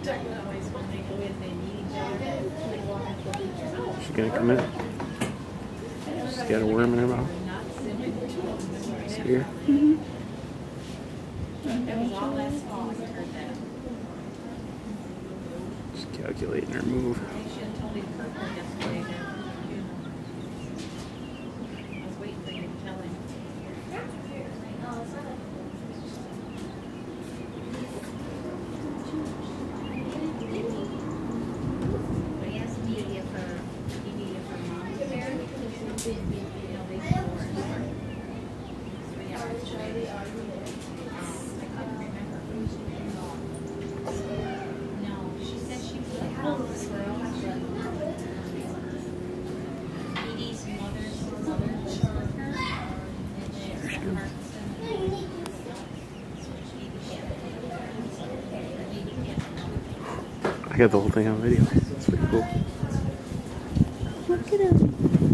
She's gonna come in. She's got a worm in her mouth. Here. She's calculating her move. I got the whole thing on video. It's pretty cool. Look at him.